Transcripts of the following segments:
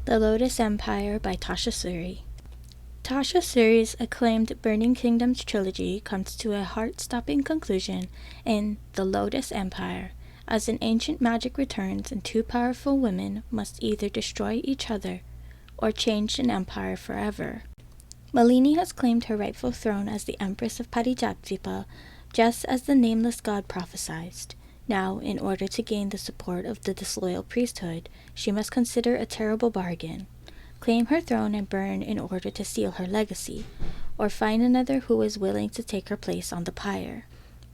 The Lotus Empire by Tasha Suri. Tasha Suri's acclaimed Burning Kingdoms trilogy comes to a heart-stopping conclusion in The Lotus Empire, as an ancient magic returns and two powerful women must either destroy each other or change an empire forever. Malini has claimed her rightful throne as the Empress of Parijatvipa, just as the nameless god prophesied. Now, in order to gain the support of the disloyal priesthood, she must consider a terrible bargain: claim her throne and burn in order to seal her legacy, or find another who is willing to take her place on the pyre.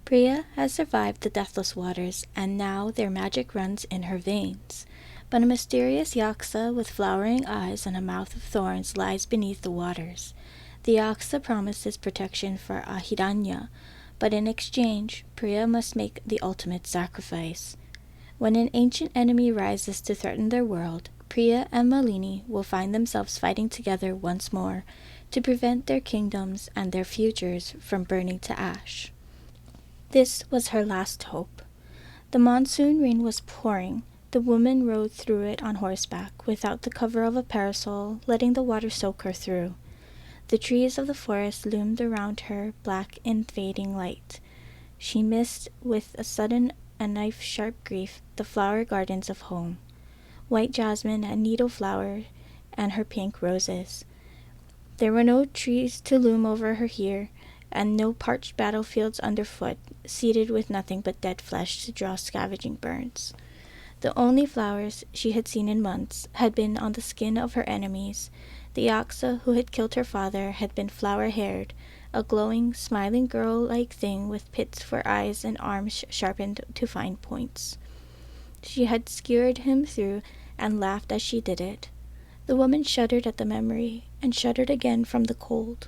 Priya has survived the deathless waters, and now their magic runs in her veins. But a mysterious yaksa with flowering eyes and a mouth of thorns lies beneath the waters. The yaksa promises protection for Ahiranya, but in exchange, Priya must make the ultimate sacrifice. When an ancient enemy rises to threaten their world, Priya and Malini will find themselves fighting together once more to prevent their kingdoms and their futures from burning to ash. This was her last hope. The monsoon rain was pouring. The woman rode through it on horseback, without the cover of a parasol, letting the water soak her through. The trees of the forest loomed around her, black in fading light. She missed with a sudden and knife-sharp grief the flower gardens of home, white jasmine and needle-flower and her pink roses. There were no trees to loom over her here, and no parched battlefields underfoot, seeded with nothing but dead flesh to draw scavenging birds. The only flowers she had seen in months had been on the skin of her enemies. The yaksa who had killed her father had been flower-haired, a glowing, smiling girl-like thing with pits for eyes and arms sharpened to fine points. She had skewered him through and laughed as she did it. The woman shuddered at the memory, and shuddered again from the cold.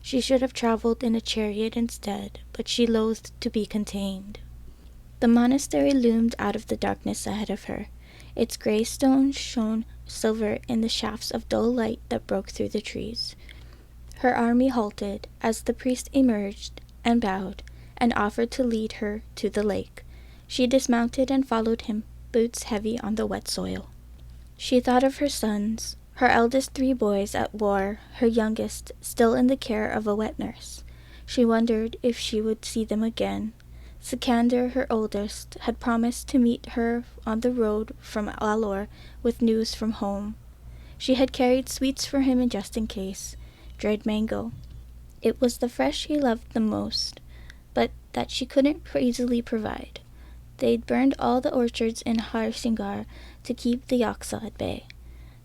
She should have traveled in a chariot instead, but she loathed to be contained. The monastery loomed out of the darkness ahead of her. Its grey stones shone silver in the shafts of dull light that broke through the trees. Her army halted as the priest emerged and bowed and offered to lead her to the lake. She dismounted and followed him, boots heavy on the wet soil. She thought of her sons, her eldest 3 boys at war, her youngest still in the care of a wet nurse. She wondered if she would see them again. Sikander, her oldest, had promised to meet her on the road from Alor with news from home. She had carried sweets for him just in case, dried mango. It was the fresh he loved the most, but that she couldn't easily provide. They'd burned all the orchards in Harsingar to keep the yaksa at bay.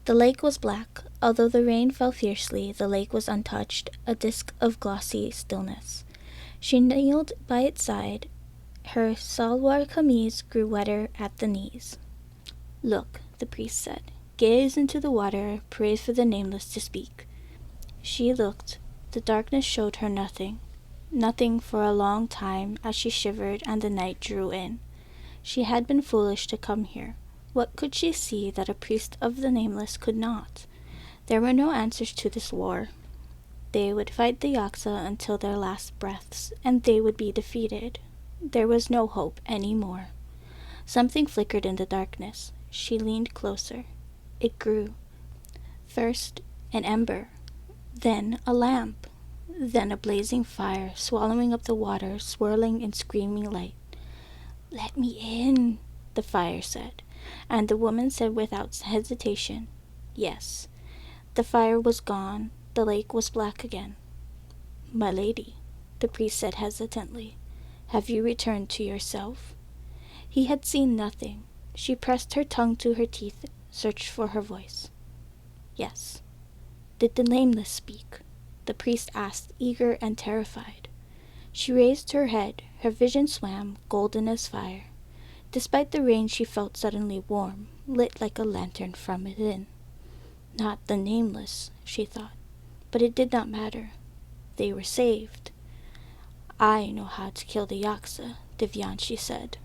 The lake was black. Although the rain fell fiercely, the lake was untouched, a disk of glossy stillness. She kneeled by its side. Her salwar kameez grew wetter at the knees. "Look," the priest said. "Gaze into the water, pray for the nameless to speak." She looked. The darkness showed her nothing. Nothing for a long time as she shivered and the night drew in. She had been foolish to come here. What could she see that a priest of the nameless could not? There were no answers to this war. They would fight the yaksa until their last breaths, and they would be defeated. There was no hope any more. Something flickered in the darkness. She leaned closer. It grew. First an ember, then a lamp, then a blazing fire swallowing up the water, swirling in screaming light. "Let me in," the fire said, and the woman said without hesitation, "Yes." The fire was gone. The lake was black again. "My lady," the priest said hesitantly, "have you returned to yourself?" He had seen nothing. She pressed her tongue to her teeth, searched for her voice. "Yes." "Did the nameless speak?" the priest asked, eager and terrified. She raised her head. Her vision swam, golden as fire. Despite the rain, she felt suddenly warm, lit like a lantern from within. Not the nameless, she thought, but it did not matter. They were saved. "I know how to kill the yaksa," Divyanshi said.